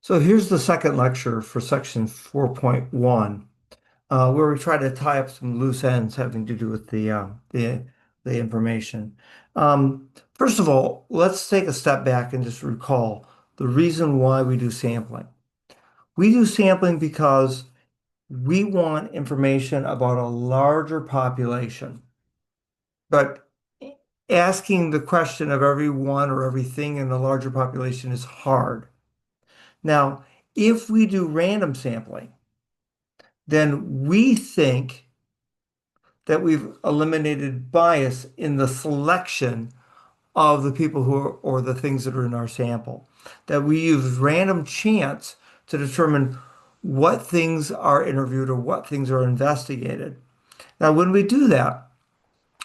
So here's the second lecture for section 4.1, where we try to tie up some loose ends having to do with the information. First of all, let's take a step back and just recall the reason why we do sampling. We do sampling because we want information about a larger population, but asking the question of everyone or everything in the larger population is hard. Now, if we do random sampling, then we think that we've eliminated bias in the selection of the people who are, or the things that are in our sample. That we use random chance to determine what things are interviewed or what things are investigated. Now, when we do that,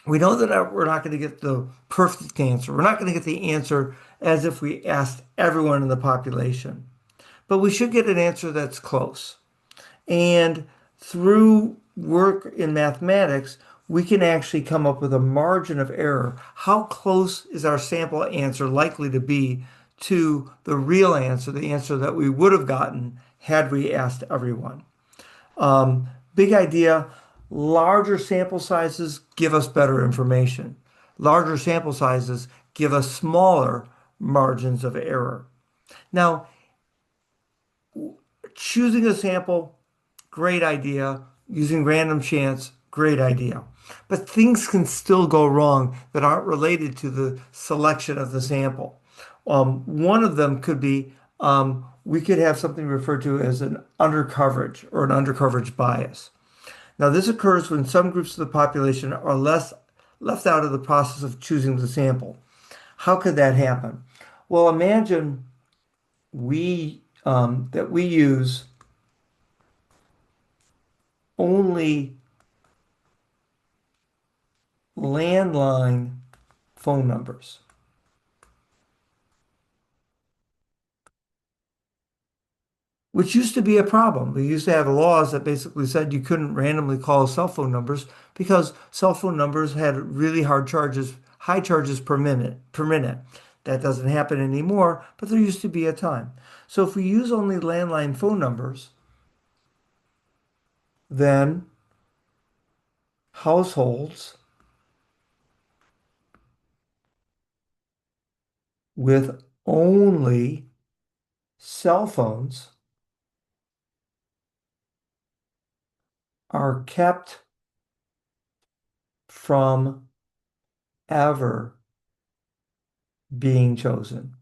we know that we're not going to get the perfect answer. We're not going to get the answer as if we asked everyone in the population, but we should get an answer that's close. And through work in mathematics, we can actually come up with a margin of error. How close is our sample answer likely to be to the real answer, the answer that we would have gotten had we asked everyone? Big idea, larger sample sizes give us better information. Larger sample sizes give us smaller margins of error. Now, choosing a sample, great idea. Using random chance, great idea. But things can still go wrong that aren't related to the selection of the sample. One of them could be we could have something referred to as an undercoverage or an undercoverage bias. Now, this occurs when some groups of the population are left out of the process of choosing the sample. How could that happen? Well, imagine we use only landline phone numbers, which used to be a problem. We used to have laws that basically said you couldn't randomly call cell phone numbers because cell phone numbers had really high charges per minute. That doesn't happen anymore, but there used to be a time. So if we use only landline phone numbers, then households with only cell phones are kept from ever being chosen.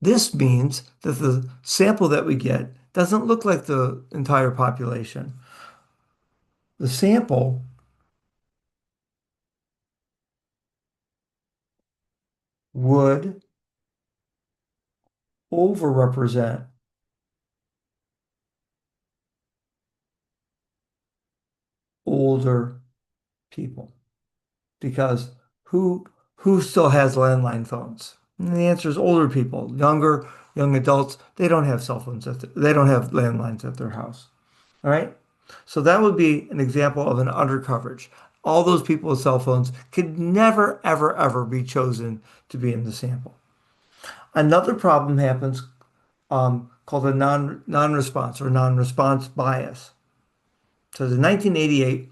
This means that the sample that we get doesn't look like the entire population. The sample would overrepresent older people because who still has landline phones? And the answer is older people, young adults. They don't have cell phones they don't have landlines at their house. All right. So that would be an example of an undercoverage. All those people with cell phones could never, ever, ever be chosen to be in the sample. Another problem happens called a non-response or non-response bias. So in 1988,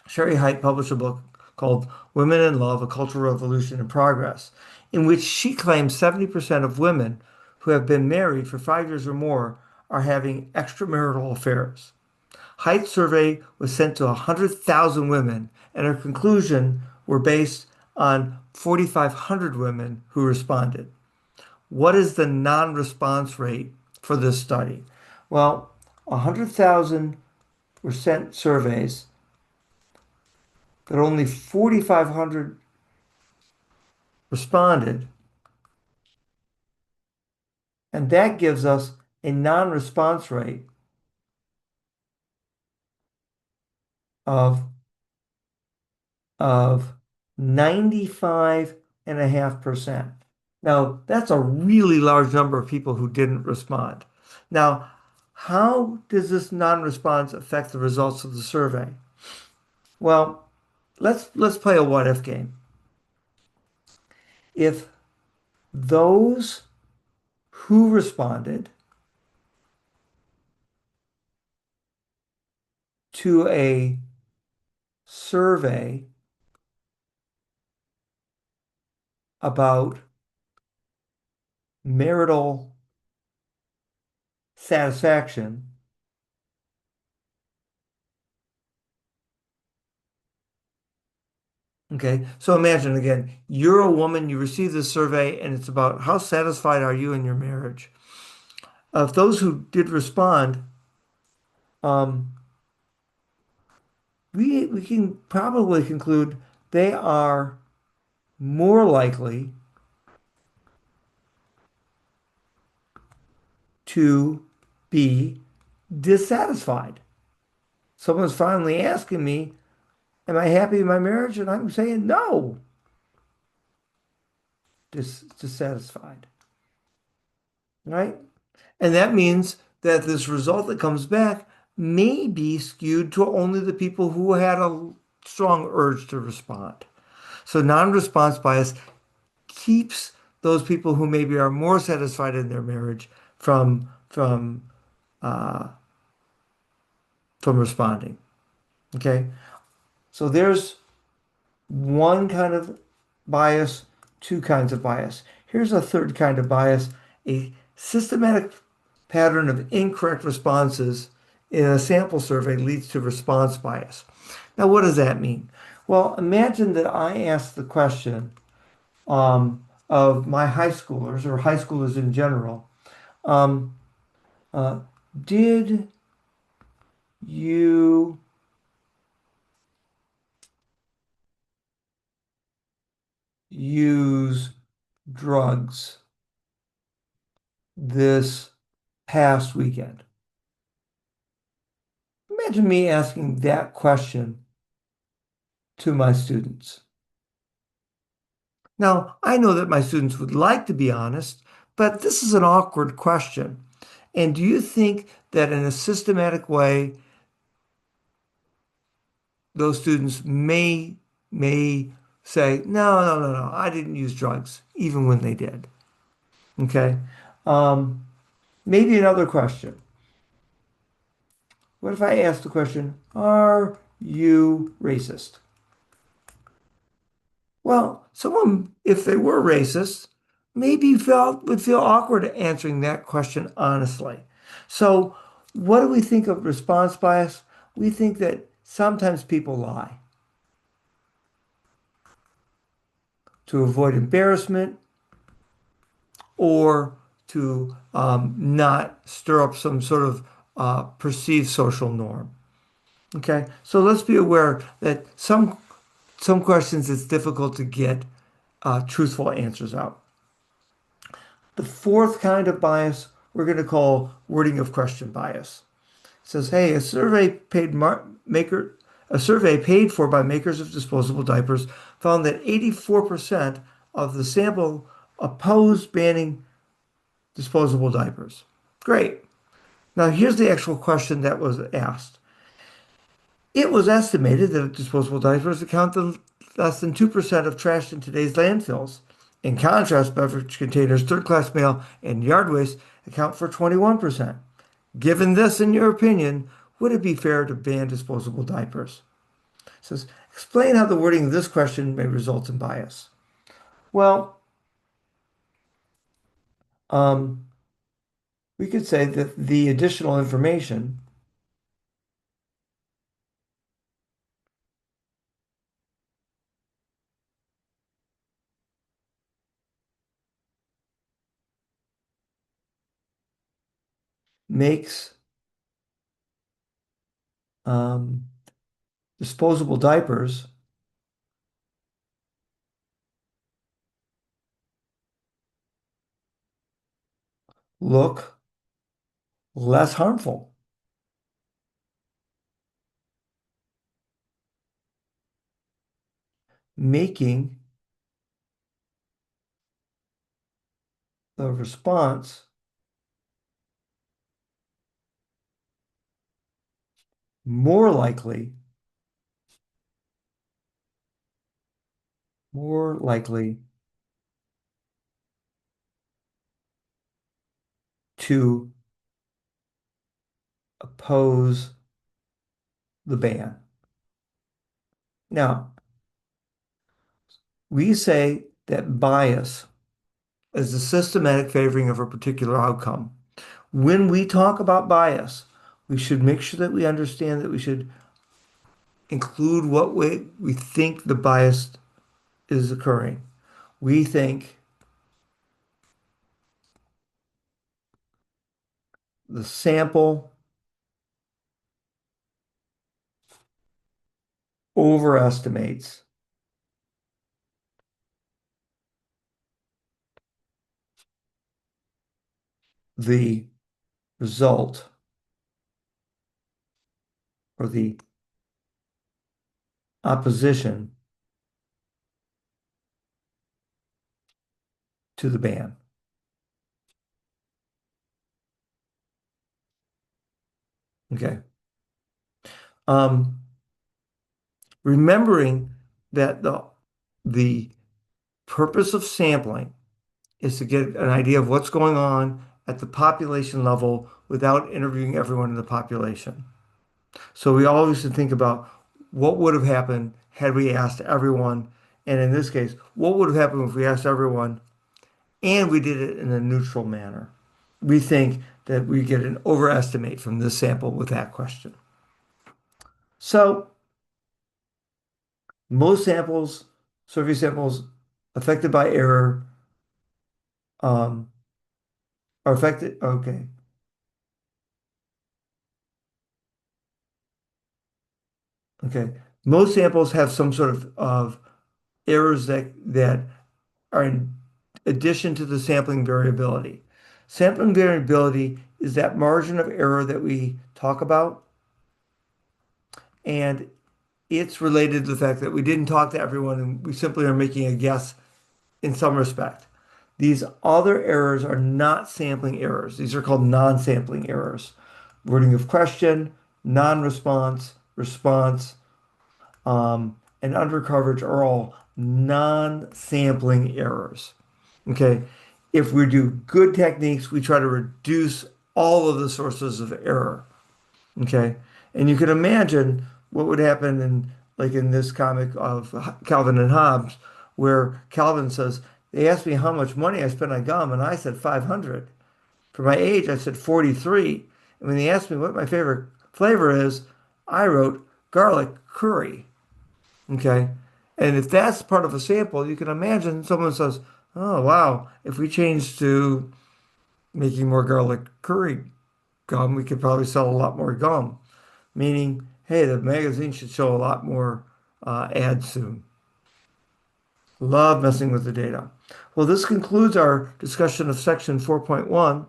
Sherry Hite published a book called Women in Love, A Cultural Revolution in Progress, in which she claims 70% of women who have been married for 5 years or more are having extramarital affairs. Height's survey was sent to 100,000 women, and her conclusion were based on 4,500 women who responded. What is the non-response rate for this study? Well, 100,000 were sent surveys, but only 4,500 responded, and that gives us a non-response rate of of 95.5%. Now, that's a really large number of people who didn't respond. Now, how does this non-response affect the results of the survey? Well, let's play a what if game. if those who responded to a survey about marital satisfaction. Okay, so imagine again, you're a woman, you receive this survey, and it's about how satisfied are you in your marriage. Of those who did respond, um, we can probably conclude they are more likely to be dissatisfied. Someone's finally asking me, am I happy in my marriage? And I'm saying no, dissatisfied, right? And that means that this result that comes back may be skewed to only the people who had a strong urge to respond. So non-response bias keeps those people who maybe are more satisfied in their marriage uh, from responding. Okay, so there's one kind of bias, two kinds of bias. Here's a third kind of bias, a systematic pattern of incorrect responses in a sample survey leads to response bias. Now, what does that mean? Well, imagine that I ask the question of my high schoolers or high schoolers in general, um, uh, did you use drugs this past weekend? Imagine me asking that question to my students. Now, I know that my students would like to be honest, but this is an awkward question. And do you think that in a systematic way, those students may say, no, no, no, no, I didn't use drugs, even when they did? Okay. Um, Maybe another question. What if I ask the question, are you racist? Well, someone, if they were racist, maybe would feel awkward answering that question honestly. So, what do we think of response bias? We think that sometimes people lie to avoid embarrassment or to not stir up some sort of perceived social norm. Okay, so let's be aware that some questions it's difficult to get truthful answers out. The fourth kind of bias we're going to call wording of question bias. It says, hey, a survey paid for by makers of disposable diapers found that 84% of the sample opposed banning disposable diapers. Great. Now here's the actual question that was asked. It was estimated that disposable diapers account for less than 2% of trash in today's landfills. In contrast, beverage containers, third-class mail, and yard waste account for 21%. Given this, in your opinion, would it be fair to ban disposable diapers? It says, explain how the wording of this question may result in bias. Well, um, we could say that the additional information makes um, disposable diapers look less harmful, making the response more likely, more likely to oppose the ban. Now, we say that bias is the systematic favoring of a particular outcome. When we talk about bias, we should make sure that we understand that we should include what way we think the bias is occurring. We think the sample overestimates the result or the opposition to the ban. Okay. Um, Remembering that the purpose of sampling is to get an idea of what's going on at the population level without interviewing everyone in the population. So we always should think about what would have happened had we asked everyone, and in this case, what would have happened if we asked everyone and we did it in a neutral manner. We think that we get an overestimate from this sample with that question. So most samples, survey samples affected by error, um, are affected. Okay. Okay. Most samples have some sort of errors that are in addition to the sampling variability. Sampling variability is that margin of error that we talk about, and it's related to the fact that we didn't talk to everyone and we simply are making a guess in some respect. These other errors are not sampling errors. These are called non-sampling errors. Wording of question, non-response, response, and undercoverage are all non-sampling errors. Okay. If we do good techniques, we try to reduce all of the sources of error. Okay. And you can imagine what would happen in this comic of Calvin and Hobbes, where Calvin says, they asked me how much money I spent on gum, and I said 500. For my age, I said 43. And when they asked me what my favorite flavor is, I wrote garlic curry. Okay. And if that's part of a sample, you can imagine someone says, oh, wow, if we change to making more garlic curry gum, we could probably sell a lot more gum. Meaning, hey, the magazine should show a lot more ads soon. Love messing with the data. Well, this concludes our discussion of section 4.1.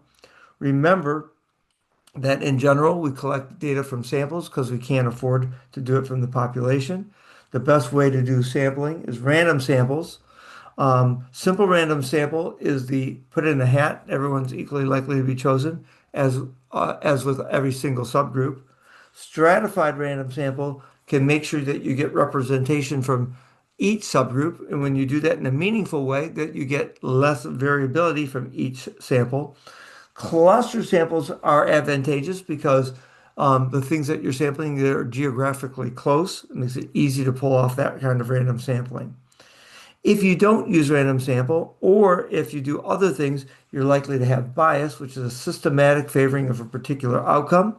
Remember that in general, we collect data from samples because we can't afford to do it from the population. The best way to do sampling is random samples. Simple random sample is the put in a hat, everyone's equally likely to be chosen, as with every single subgroup. Stratified random sample can make sure that you get representation from each subgroup, and when you do that in a meaningful way, that you get less variability from each sample. Cluster samples are advantageous because the things that you're sampling, they're geographically close. It makes it easy to pull off that kind of random sampling. If you don't use random sample, or if you do other things, you're likely to have bias, which is a systematic favoring of a particular outcome.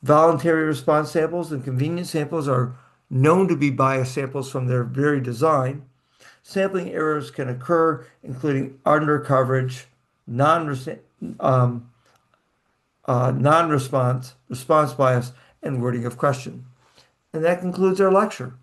Voluntary response samples and convenience samples are known to be biased samples from their very design. Sampling errors can occur, including undercoverage, non um, non-response, response bias, and wording of question. And that concludes our lecture.